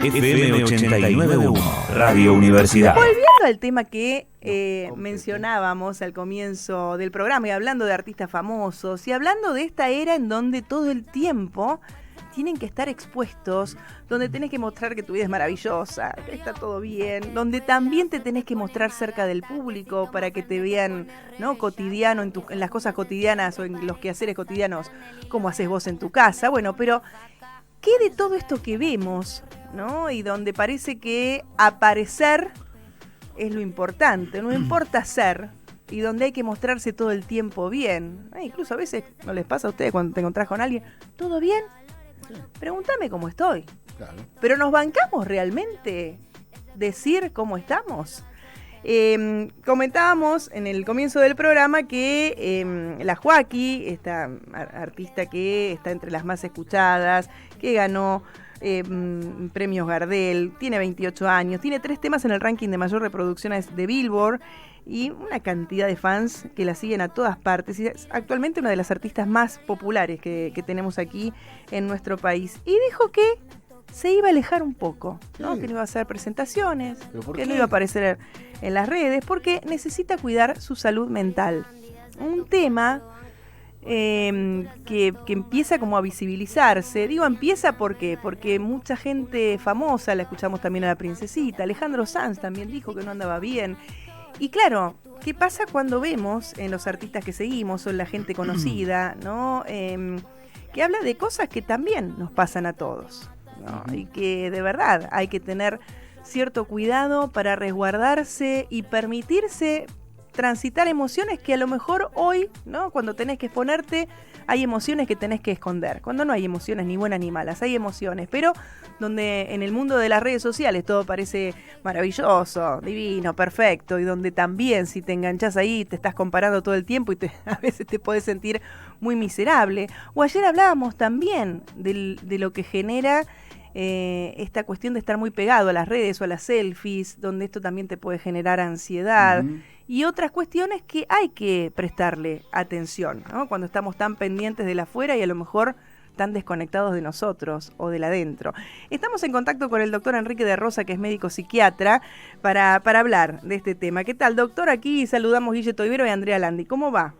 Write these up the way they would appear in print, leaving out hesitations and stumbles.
FM 89.1, Radio Universidad. Volviendo al tema que mencionábamos al comienzo del programa y hablando de artistas famosos y hablando de esta era en donde todo el tiempo tienen que estar expuestos, donde tenés que mostrar que tu vida es maravillosa, que está todo bien, donde también te tenés que mostrar cerca del público para que te vean, ¿no?, cotidiano, en las cosas cotidianas o en los quehaceres cotidianos, como haces vos en tu casa. Bueno, pero ¿qué de todo esto que vemos, ¿no? Y donde parece que aparecer es lo importante, no importa ser, y donde hay que mostrarse todo el tiempo bien. Incluso a veces, ¿no les pasa a ustedes cuando te encontrás con alguien? ¿Todo bien? Sí. Pregúntame cómo estoy. Claro. Pero ¿nos bancamos realmente decir cómo estamos? Comentábamos en el comienzo del programa que la Joaquí, esta artista que está entre las más escuchadas, que ganó premios Gardel, tiene 28 años, tiene 3 temas en el ranking de mayor reproducciones de Billboard y una cantidad de fans que la siguen a todas partes, y es actualmente una de las artistas más populares que tenemos aquí en nuestro país, y dijo que se iba a alejar un poco, ¿no? Que no iba a hacer presentaciones, que no iba a aparecer en las redes, porque necesita cuidar su salud mental. Un tema que empieza como a visibilizarse. Digo empieza porque mucha gente famosa, la escuchamos también a la Princesita, Alejandro Sanz también dijo que no andaba bien. Y claro, ¿qué pasa cuando vemos en los artistas que seguimos o en la gente conocida, ¿no? Que habla de cosas que también nos pasan a todos, ¿no? Y que de verdad hay que tener cierto cuidado para resguardarse y permitirse transitar emociones que a lo mejor hoy, ¿no?, cuando tenés que exponerte, hay emociones que tenés que esconder. Cuando no hay emociones ni buenas ni malas, hay emociones, pero donde en el mundo de las redes sociales todo parece maravilloso, divino, perfecto, y donde también si te enganchás ahí te estás comparando todo el tiempo y a veces te podés sentir muy miserable. O ayer hablábamos también de lo que genera esta cuestión de estar muy pegado a las redes o a las selfies, donde esto también te puede generar ansiedad y otras cuestiones que hay que prestarle atención, ¿no? Cuando estamos tan pendientes de la afuera y a lo mejor tan desconectados de nosotros o de la adentro. Estamos en contacto con el doctor Enrique de Rosa, que es médico psiquiatra, para hablar de este tema. ¿Qué tal, doctor? Aquí saludamos Guille Toibero y Andrea Landi. ¿Cómo va?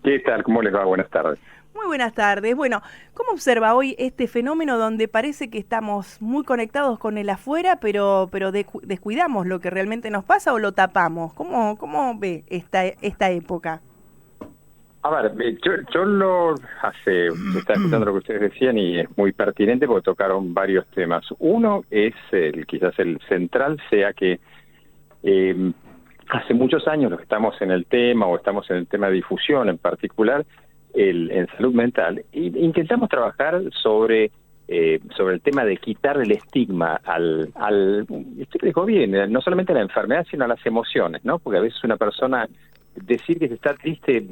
¿Qué tal? ¿Cómo les va? Buenas tardes. Muy buenas tardes. Bueno, ¿cómo observa hoy este fenómeno donde parece que estamos muy conectados con el afuera, pero descuidamos lo que realmente nos pasa o lo tapamos? ¿Cómo ve esta época? A ver, yo estaba escuchando lo que ustedes decían y es muy pertinente porque tocaron varios temas. Uno es quizás el central, sea que hace muchos años los que estamos en el tema o estamos en el tema de difusión en particular, en salud mental, e intentamos trabajar sobre el tema de quitar el estigma usted dijo bien, no solamente a la enfermedad, sino a las emociones, ¿no? Porque a veces una persona decir que está triste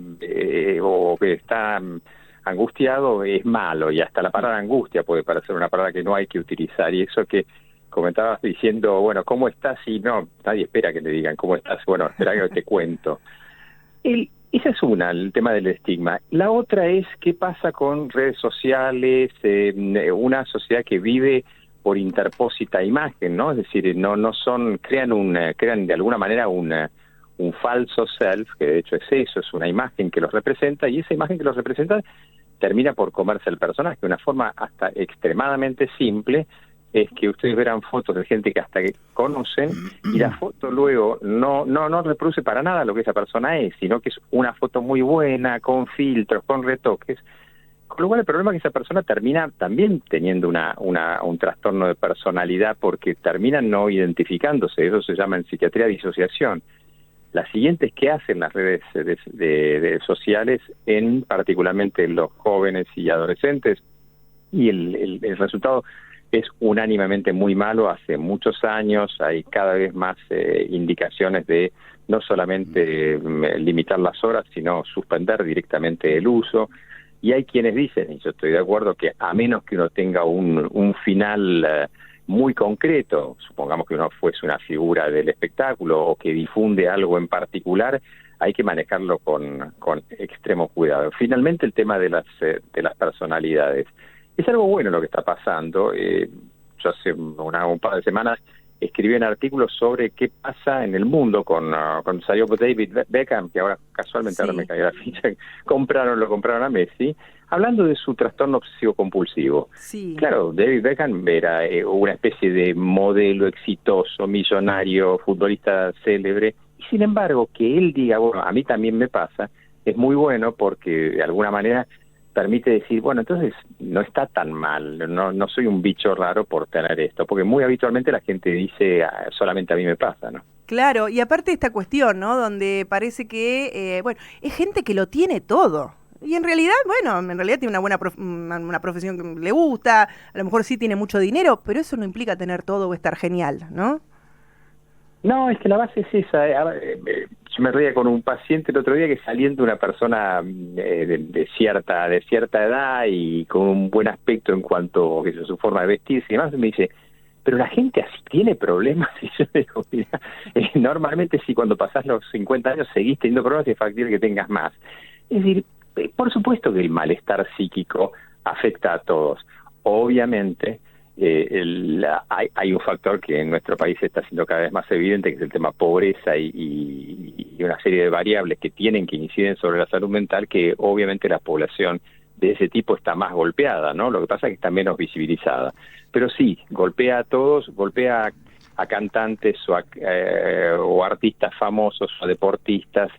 o que está angustiado es malo, y hasta la palabra angustia puede parecer una palabra que no hay que utilizar, y eso que comentabas diciendo, bueno, ¿cómo estás? Y no, nadie espera que le digan ¿cómo estás? Bueno, espera que te cuento. Esa es el tema del estigma. La otra es qué pasa con redes sociales, una sociedad que vive por interpósita imagen, ¿no? Es decir, crean de alguna manera un falso self, que de hecho es eso, es una imagen que los representa, y esa imagen que los representa termina por comerse el personaje de una forma hasta extremadamente simple. Es que ustedes verán fotos de gente que hasta que conocen y la foto luego no reproduce para nada lo que esa persona es, sino que es una foto muy buena, con filtros, con retoques, con lo cual el problema es que esa persona termina también teniendo un trastorno de personalidad porque termina no identificándose. Eso se llama en psiquiatría disociación. La siguiente es qué hacen las redes de sociales, particularmente los jóvenes y adolescentes, y el resultado es unánimemente muy malo. Hace muchos años hay cada vez más indicaciones de no solamente limitar las horas, sino suspender directamente el uso. Y hay quienes dicen, y yo estoy de acuerdo, que a menos que uno tenga un final muy concreto, supongamos que uno fuese una figura del espectáculo o que difunde algo en particular, hay que manejarlo con extremo cuidado. Finalmente, el tema de las personalidades. Es algo bueno lo que está pasando. yo hace un par de semanas escribí un artículo sobre qué pasa en el mundo con salió David Beckham, que ahora casualmente ahora me cae la ficha, lo compraron a Messi, hablando de su trastorno obsesivo compulsivo. Sí. Claro, David Beckham era una especie de modelo exitoso, millonario, futbolista célebre, y sin embargo que él diga, bueno, a mí también me pasa, es muy bueno porque de alguna manera permite decir, bueno, entonces no está tan mal, no soy un bicho raro por tener esto, porque muy habitualmente la gente dice, solamente a mí me pasa, ¿no? Claro, y aparte esta cuestión, ¿no? Donde parece que, bueno, es gente que lo tiene todo. Y en realidad, bueno, en realidad tiene una profesión que le gusta, a lo mejor sí tiene mucho dinero, pero eso no implica tener todo o estar genial, ¿no? No, es que la base es esa. Yo me reía con un paciente el otro día que saliendo una persona de cierta edad y con un buen aspecto en cuanto a su forma de vestirse y demás, me dice, pero la gente así tiene problemas. Y yo le digo, mira, normalmente si cuando pasás los 50 años seguís teniendo problemas, es factible que tengas más. Es decir, por supuesto que el malestar psíquico afecta a todos. Obviamente, hay un factor que en nuestro país está siendo cada vez más evidente, que es el tema pobreza y una serie de variables que tienen que incidir sobre la salud mental, que obviamente la población de ese tipo está más golpeada, ¿no? Lo que pasa es que está menos visibilizada. Pero sí, golpea a todos, golpea a cantantes o artistas famosos o deportistas.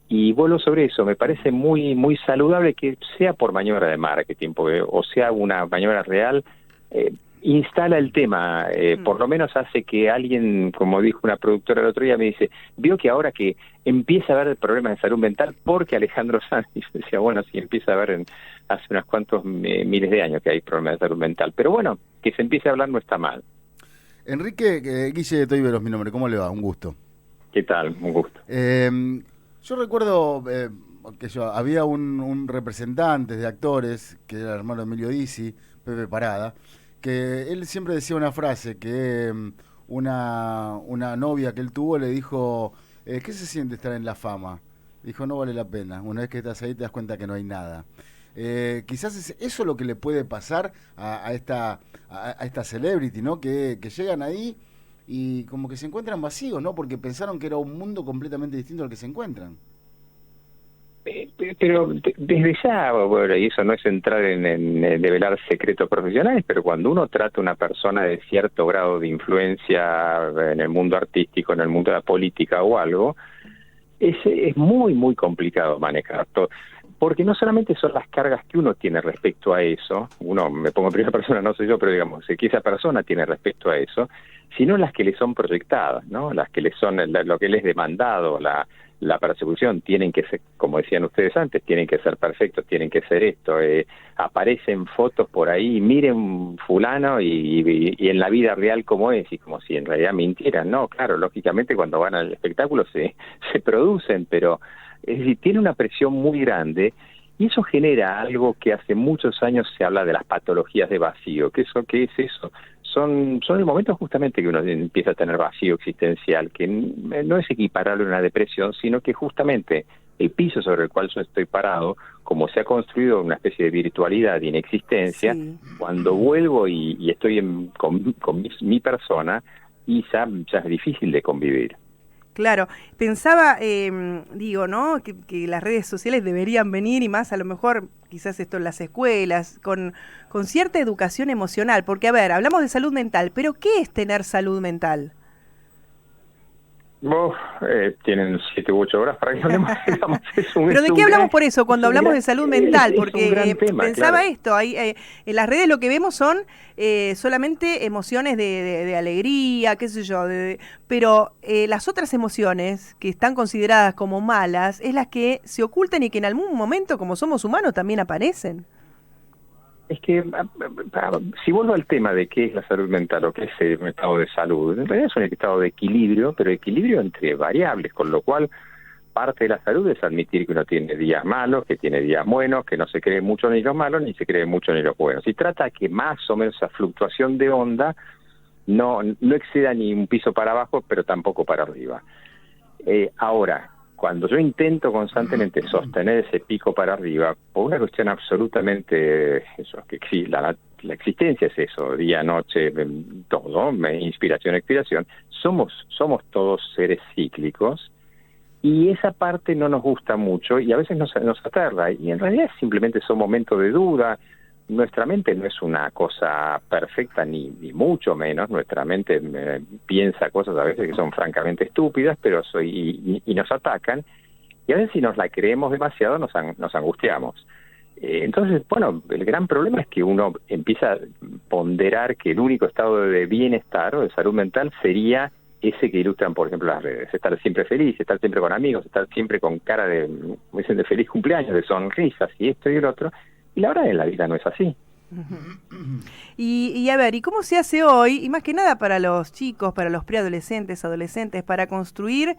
Y vuelvo sobre eso, me parece muy muy saludable que sea por maniobra de marketing, o sea una maniobra real, instala el tema, por lo menos hace que alguien, como dijo una productora el otro día, me dice, vio que ahora que empieza a haber problemas de salud mental porque Alejandro Sanz, y yo decía, bueno, sí, empieza a haber hace unos cuantos miles de años que hay problemas de salud mental, pero bueno, que se empiece a hablar no está mal. Enrique, Guille de Toiveros, mi nombre, ¿cómo le va? Un gusto. ¿Qué tal? Un gusto. Yo recuerdo que había un representante de actores, que era el hermano de Emilio Dizzi, Pepe Parada, que él siempre decía una frase, que una novia que él tuvo le dijo, ¿qué se siente estar en la fama? Dijo, no vale la pena, una vez que estás ahí te das cuenta que no hay nada. Quizás es eso lo que le puede pasar a esta celebrity, ¿no? Que llegan ahí y como que se encuentran vacíos, ¿no? Porque pensaron que era un mundo completamente distinto al que se encuentran. Pero desde ya, bueno, y eso no es entrar en develar secretos profesionales, pero cuando uno trata a una persona de cierto grado de influencia en el mundo artístico, en el mundo de la política o algo, es muy, muy complicado manejar todo. Porque no solamente son las cargas que uno tiene respecto a eso, uno, me pongo en primera persona, no soy yo, pero digamos, que esa persona tiene respecto a eso, sino las que le son proyectadas, ¿no? Las que le son, lo que les es demandado, la persecución, tienen que ser, como decían ustedes antes, tienen que ser perfectos, tienen que ser esto, aparecen fotos por ahí, miren fulano y en la vida real cómo es, y como si en realidad mintieran, ¿no? Claro, lógicamente cuando van al espectáculo se producen, pero es decir, tiene una presión muy grande y eso genera algo que hace muchos años se habla de las patologías de vacío. ¿Qué es eso? Son el momento justamente que uno empieza a tener vacío existencial, que no es equiparable a una depresión, sino que justamente el piso sobre el cual yo estoy parado, como se ha construido una especie de virtualidad de inexistencia, sí. Cuando vuelvo y estoy con mi persona, y ya es difícil de convivir. Claro, pensaba, digo, ¿no? Que las redes sociales deberían venir y más a lo mejor, quizás esto en las escuelas, con cierta educación emocional, porque a ver, hablamos de salud mental, pero ¿qué es tener salud mental? Tienen 7 u 8 horas para que hablemos. ¿Pero de qué hablamos por eso cuando hablamos de salud mental? Porque pensaba claro. Esto, en las redes lo que vemos son solamente emociones de alegría, qué sé yo, pero las otras emociones que están consideradas como malas es las que se ocultan y que en algún momento, como somos humanos, también aparecen. Es que, si vuelvo al tema de qué es la salud mental o qué es un estado de salud, en realidad es un estado de equilibrio, pero equilibrio entre variables, con lo cual parte de la salud es admitir que uno tiene días malos, que tiene días buenos, que no se cree mucho ni los malos, ni se cree mucho ni los buenos. Y trata que más o menos esa fluctuación de onda no exceda ni un piso para abajo, pero tampoco para arriba. Ahora, cuando yo intento constantemente sostener ese pico para arriba, por una cuestión absolutamente, que sí, la existencia es eso, día, noche, todo, inspiración, expiración. Somos todos seres cíclicos, y esa parte no nos gusta mucho y a veces nos aterra, y en realidad simplemente son momentos de duda. Nuestra mente no es una cosa perfecta, ni mucho menos. Nuestra mente piensa cosas a veces que son francamente estúpidas, pero y nos atacan, y a veces si nos la creemos demasiado nos angustiamos. Entonces, bueno, el gran problema es que uno empieza a ponderar que el único estado de bienestar o de salud mental sería ese que ilustran, por ejemplo, las redes: estar siempre feliz, estar siempre con amigos, estar siempre con cara de feliz cumpleaños, de sonrisas y esto y el otro. Y la verdad, en la vida no es así. Y a ver, ¿y cómo se hace hoy, y más que nada para los chicos, para los preadolescentes, adolescentes, para construir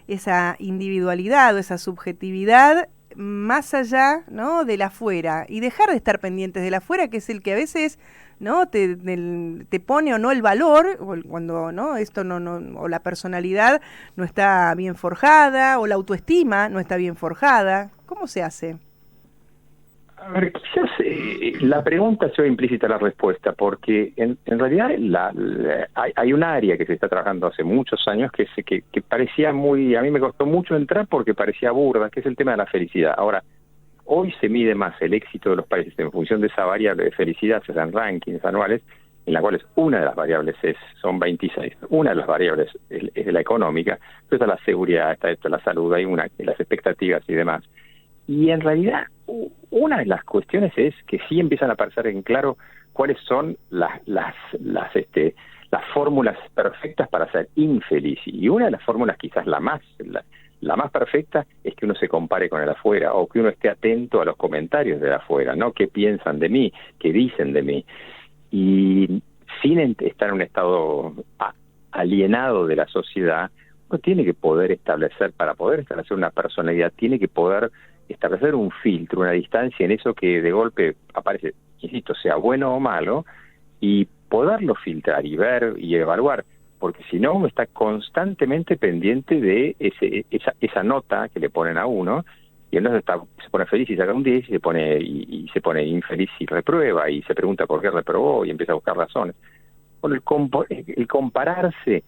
esa individualidad o esa subjetividad más allá, ¿no?, del afuera, y dejar de estar pendientes del afuera, que es el que a veces, ¿no?, te pone o no el valor, o cuando no esto no o la personalidad no está bien forjada, o la autoestima no está bien forjada? ¿Cómo se hace? A ver, quizás la pregunta lleva implícita la respuesta, porque en realidad hay un área que se está trabajando hace muchos años que parecía a mí me costó mucho entrar porque parecía burda, que es el tema de la felicidad. Ahora, hoy se mide más el éxito de los países en función de esa variable de felicidad, se dan rankings anuales, en la cuales una de las variables son 26. Una de las variables es la económica, pero está la seguridad, está la salud, hay las expectativas y demás. Y en realidad, una de las cuestiones es que sí empiezan a aparecer en claro cuáles son las fórmulas perfectas para ser infeliz. Y una de las fórmulas, quizás la más perfecta, es que uno se compare con el afuera, o que uno esté atento a los comentarios del afuera, ¿no? ¿Qué piensan de mí? ¿Qué dicen de mí? Y sin estar en un estado alienado de la sociedad, uno tiene que poder establecer, para poder establecer una personalidad, tiene que poder establecer un filtro, una distancia en eso que de golpe aparece, insisto, sea bueno o malo, y poderlo filtrar y ver y evaluar, porque si no, uno está constantemente pendiente de esa nota que le ponen a uno, y uno se pone feliz y saca un 10 y se pone infeliz y reprueba, y se pregunta por qué reprobó y empieza a buscar razones. Bueno, el compararse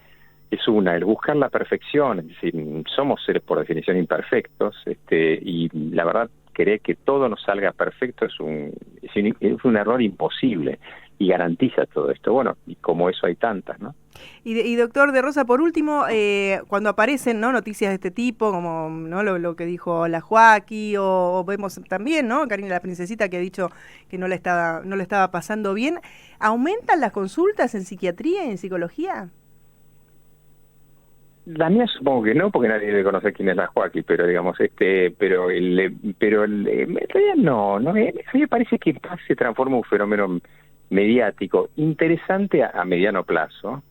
es el buscar la perfección, es decir, somos seres por definición imperfectos, y la verdad, querer que todo nos salga perfecto es un error imposible, y garantiza todo esto. Bueno, y como eso hay tantas, ¿no? Y doctor de Rosa, por último, cuando aparecen, ¿no?, noticias de este tipo, como, ¿no?, lo que dijo la Joaquí, o vemos también, ¿no?, Karina la Princesita, que ha dicho que no le estaba pasando bien, ¿aumentan las consultas en psiquiatría y en psicología? La mía supongo que no, porque nadie debe conocer quién es la Joaquí, pero digamos, en realidad no, a mí me parece que se transforma en un fenómeno mediático interesante a mediano plazo,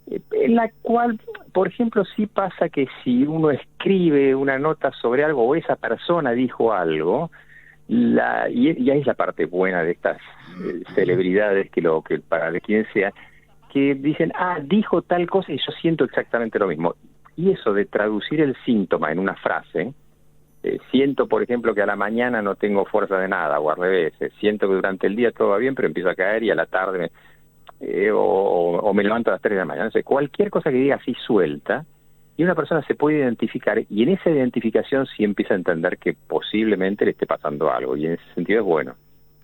en la cual, por ejemplo, sí pasa que si uno escribe una nota sobre algo, o esa persona dijo algo, y ahí es la parte buena de estas celebridades, que para de quien sea, que dicen, dijo tal cosa y yo siento exactamente lo mismo. Y eso de traducir el síntoma en una frase, siento, por ejemplo, que a la mañana no tengo fuerza de nada, o al revés, siento que durante el día todo va bien, pero empiezo a caer y a la tarde o me levanto a las 3 de la mañana. Entonces, cualquier cosa que diga así suelta, y una persona se puede identificar, y en esa identificación sí empieza a entender que posiblemente le esté pasando algo, y en ese sentido es bueno.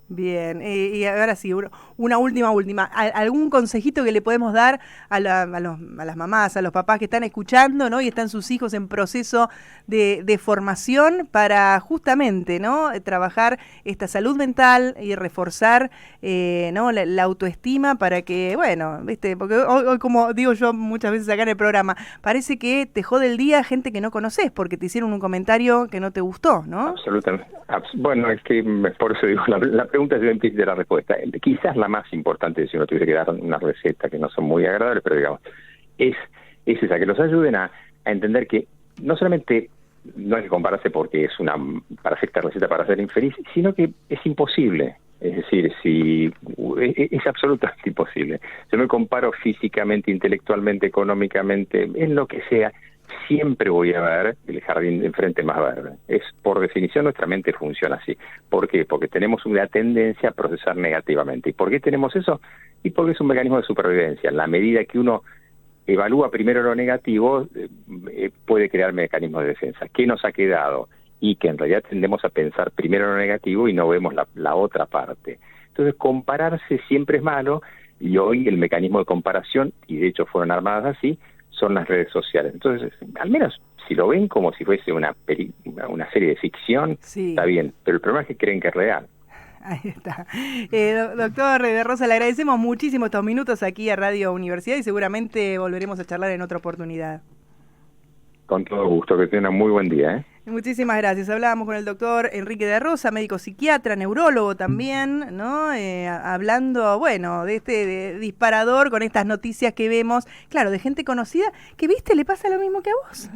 Bien, y ahora sí, una última. ¿Algún consejito que le podemos dar a las mamás, a los papás que están escuchando, ¿no?, y están sus hijos en proceso de formación para justamente, ¿no?, trabajar esta salud mental y reforzar, ¿no?, la autoestima, para que, bueno, ¿viste? Porque hoy, como digo yo muchas veces acá en el programa, parece que te jode el día gente que no conoces porque te hicieron un comentario que no te gustó, ¿no? Absolutamente. Bueno, es que por eso digo, la pregunta es implícita de la respuesta. Quizás la más importante, si uno tuviera que dar una receta, que no son muy agradables, pero digamos, es esa, que los ayuden a entender que no solamente no hay que compararse porque es una perfecta receta para ser infeliz, sino que es imposible. Es decir, es absolutamente imposible. Yo me comparo físicamente, intelectualmente, económicamente, en lo que sea. siempre voy a ver el jardín de enfrente más verde. Es, por definición, nuestra mente funciona así. ¿Por qué? Porque tenemos una tendencia a procesar negativamente. ¿Y por qué tenemos eso? Y porque es un mecanismo de supervivencia. En la medida que uno evalúa primero lo negativo, puede crear mecanismos de defensa. ¿Qué nos ha quedado? Y que en realidad tendemos a pensar primero lo negativo y no vemos la otra parte. Entonces, compararse siempre es malo, y hoy el mecanismo de comparación, y de hecho fueron armadas así, son las redes sociales. Entonces, al menos si lo ven como si fuese una serie de ficción, sí, está bien, pero el problema es que creen que es real. Ahí está. Doctor de Rosa, le agradecemos muchísimo estos minutos aquí a Radio Universidad y seguramente volveremos a charlar en otra oportunidad. Con todo gusto, que tengan muy buen día. Muchísimas gracias. Hablábamos con el doctor Enrique de Rosa, médico psiquiatra, neurólogo también, ¿no? Hablando, bueno, de este disparador con estas noticias que vemos, claro, de gente conocida, que, viste, le pasa lo mismo que a vos.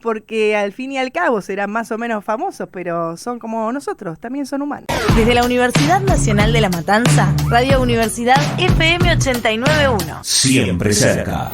Porque al fin y al cabo serán más o menos famosos, pero son como nosotros, también son humanos. Desde la Universidad Nacional de La Matanza, Radio Universidad FM 89.1. Siempre cerca.